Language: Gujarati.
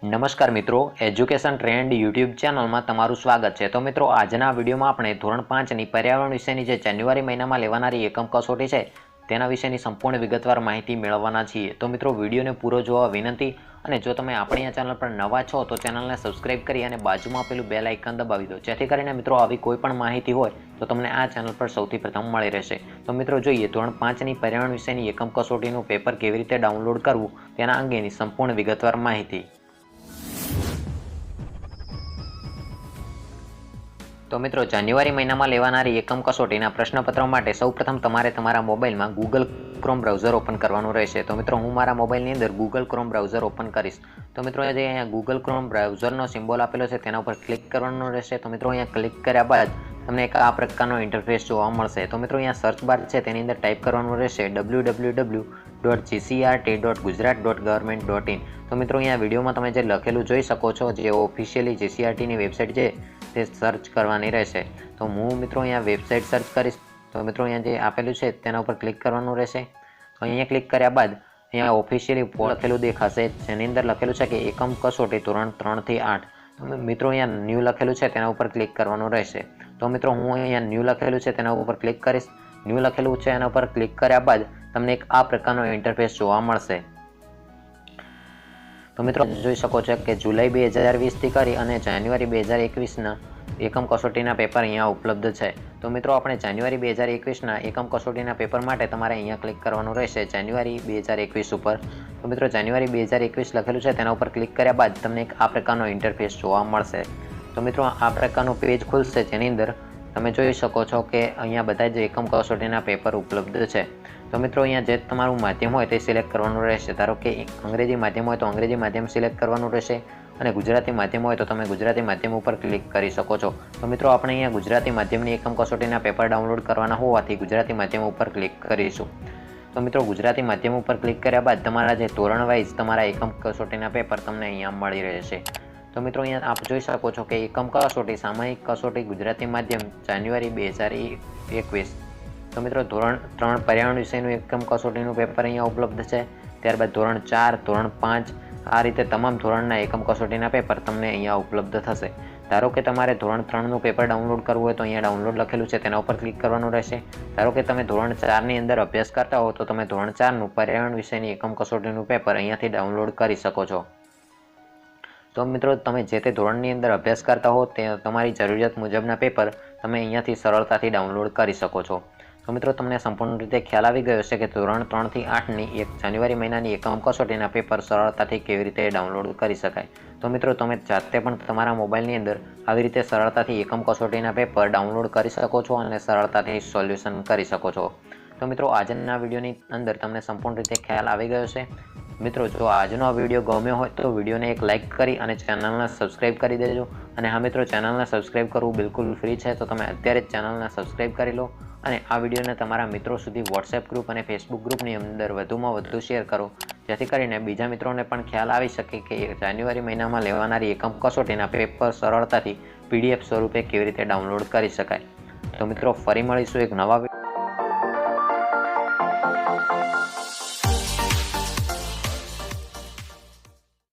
નમસ્કાર મિત્રો, એજ્યુકેશન ટ્રેન્ડ યુટ્યુબ ચેનલમાં તમારું સ્વાગત છે। તો મિત્રો, આજના વિડીયોમાં આપણે ધોરણ 5ની પર્યાવરણ વિષયની જે જાન્યુઆરી મહિનામાં લેવાનારી એકમ કસોટી છે તેના વિશેની સંપૂર્ણ વિગતવાર માહિતી મેળવવાના છીએ। તો મિત્રો, વિડીયોને પૂરો જોવા વિનંતી, અને જો તમે આપણી આ ચેનલ પર નવા છો તો ચેનલને સબસ્ક્રાઇબ કરી અને બાજુમાં આપેલું બેલ આઇકન દબાવી દો, જેથી કરીને મિત્રો આવી કોઈ પણ માહિતી હોય તો તમને આ ચેનલ પર સૌથી પ્રથમ મળી રહેશે। તો મિત્રો, જોઈએ ધોરણ 5ની પર્યાવરણ વિષયની એકમ કસોટીનું પેપર કેવી રીતે ડાઉનલોડ કરવું તેના અંગેની સંપૂર્ણ વિગતવાર માહિતી। તો મિત્રો, જાન્યુઆરી મહિનામાં લેવાનારી એકમ કસોટીના પ્રશ્નપત્રો માટે સૌપ્રથમ તમારે તમારા મોબાઈલમાં ગૂગલ ક્રોમ બ્રાઉઝર ઓપન કરવાનું રહેશે। તો મિત્રો, હું મારા મોબાઈલની અંદર ગૂગલ ક્રોમ બ્રાઉઝર ઓપન કરીશ। તો મિત્રો, જે અહીંયા ગૂગલ ક્રોમ બ્રાઉઝરનો સિમ્બોલ આપેલો છે તેના ઉપર ક્લિક કરવાનું રહેશે। તો મિત્રો, અહીંયા ક્લિક કર્યા બાદ તમને એક આ પ્રકારનો ઇન્ટરફેસ જોવા મળશે। તો મિત્રો, અહીંયા સર્ચ બાર છે તેની અંદર ટાઈપ કરવાનું રહેશે www.gcrt.gujarat.government.in। તો મિત્રો, અહીંયા વિડીયોમાં તમે જે લખેલું જોઈ શકો છો, જે ઓફિશિયલી GCRTની વેબસાઇટ છે તે સર્ચ કરવાની રહેશે। તો હું મિત્રો અહીંયા વેબસાઇટ સર્ચ કરીશ। તો મિત્રો, અહીંયા જે આપેલું છે તેના ઉપર ક્લિક કરવાનું રહેશે। તો અહીંયા ક્લિક કર્યા બાદ અહીંયા ઓફિશિયલી લખેલું દેખાશે, જેની અંદર લખેલું છે કે એકમ કસોટી ધોરણ 3 થી 8। મિત્રો, અહીંયા ન્યૂ લખેલું છે તેના ઉપર ક્લિક કરવાનું રહેશે। તો મિત્રો, હું અહીંયા ન્યૂ લખેલું છે તેના ઉપર ક્લિક કરીશ। ન્યૂ લખેલું છે એના ઉપર ક્લિક કર્યા બાદ તમને એક આ પ્રકારનો ઇન્ટરફેસ જોવા મળશે। તો મિત્રો, જોઈ શકો છો કે જુલાઈ 2020 થી કરી અને જાન્યુઆરી 2021ના એકમ કસોટીના પેપર અહીંયા ઉપલબ્ધ છે। તો મિત્રો, આપણે જાન્યુઆરી 2021ના એકમ કસોટીના પેપર માટે તમારે અહીંયા ક્લિક કરવાનું રહેશે, જાન્યુઆરી 2021 ઉપર। તો મિત્રો, જાન્યુઆરી 2021 લખેલું છે તેના ઉપર ક્લિક કર્યા બાદ તમને એક આ પ્રકારનો ઇન્ટરફેસ જોવા મળશે। તો મિત્રો, આ પ્રકારનું પેજ ખુલશે, જેની અંદર તમે જોઈ શકો છો કે અહીંયા બધા જ એકમ કસોટીના પેપર ઉપલબ્ધ છે। તો મિત્રો, અહીંયા જે તમારું માધ્યમ હોય તે સિલેક્ટ કરવાનું રહેશે। ધારો કે અંગ્રેજી માધ્યમ હોય તો અંગ્રેજી માધ્યમ સિલેક્ટ કરવાનું રહેશે, અને ગુજરાતી માધ્યમ હોય તો તમે ગુજરાતી માધ્યમ ઉપર ક્લિક કરી શકો છો। તો મિત્રો, આપણે અહીંયા ગુજરાતી માધ્યમની એકમ કસોટીના પેપર ડાઉનલોડ કરવાના હોવાથી ગુજરાતી માધ્યમ ઉપર ક્લિક કરીશું। તો મિત્રો, ગુજરાતી માધ્યમ ઉપર ક્લિક કર્યા બાદ તમારા જે ધોરણ વાઇઝ તમારા એકમ કસોટીના પેપર તમને અહીંયા મળી રહેશે। તો મિત્રો, અહીંયા આપ જોઈ શકો છો કે એકમ કસોટી સામયિક કસોટી ગુજરાતી માધ્યમ જાન્યુઆરી 2021। તો મિત્રો, ધોરણ 3 પર્યાવરણ વિષયનું એકમ કસોટીનું પેપર અહીંયા ઉપલબ્ધ છે। ત્યારબાદ ધોરણ 4, ધોરણ 5 આ રીતે તમામ ધોરણના એકમ કસોટીના પેપર તમને અહીંયા ઉપલબ્ધ થશે। ધારો કે તમારે ધોરણ 3નું પેપર ડાઉનલોડ કરવું હોય તો અહીંયા ડાઉનલોડ લખેલું છે તેના ઉપર ક્લિક કરવાનું રહેશે। ધારો કે તમે ધોરણ 4ની અંદર અભ્યાસ કરતા હો તો તમે ધોરણ 4નું પર્યાવરણ વિષયની એકમ કસોટીનું પેપર અહીંયાથી ડાઉનલોડ કરી શકો છો। તો મિત્રો, તમે જે તે ધોરણની અંદર અભ્યાસ કરતા હો તે તમારી જરૂરિયાત મુજબના પેપર તમે અહીંયાથી સરળતાથી ડાઉનલોડ કરી શકો છો। તો મિત્રો, તમને સંપૂર્ણ રીતે ખ્યાલ આવી ગયો છે કે ધોરણ 3 થી 8ની જાન્યુઆરી મહિનાની એકમ કસોટીના પેપર સરળતાથી કેવી રીતે ડાઉનલોડ કરી શકાય। તો મિત્રો, તમે જાતે પણ તમારા મોબાઈલની અંદર આવી રીતે સરળતાથી એકમ કસોટીના પેપર ડાઉનલોડ કરી શકો છો અને સરળતાથી સોલ્યુશન કરી શકો છો। તો મિત્રો, આજના વિડીયોની અંદર તમને સંપૂર્ણ રીતે ખ્યાલ આવી ગયો છે। મિત્રો, જો આજનો આ વિડીયો ગમ્યો હોય તો વિડીયોને એક લાઇક કરી અને ચેનલને સબસ્ક્રાઇબ કરી દેજો। અને હા મિત્રો, ચેનલને સબસ્ક્રાઇબ કરવું બિલકુલ ફ્રી છે, તો તમે અત્યારે જ ચેનલને સબસ્ક્રાઇબ કરી લો અને આ વિડીયોને તમારા મિત્રો સુધી વોટ્સએપ ગ્રુપ અને ફેસબુક ગ્રુપની અંદર વધુમાં વધુ શેર કરો, જેથી કરીને બીજા મિત્રોને પણ ખ્યાલ આવી શકે કે જાન્યુઆરી મહિનામાં લેવાનારી એકમ કસોટીના પેપર સરળતાથી PDF સ્વરૂપે કેવી રીતે ડાઉનલોડ કરી શકાય। તો મિત્રો, ફરી મળીશું એક નવા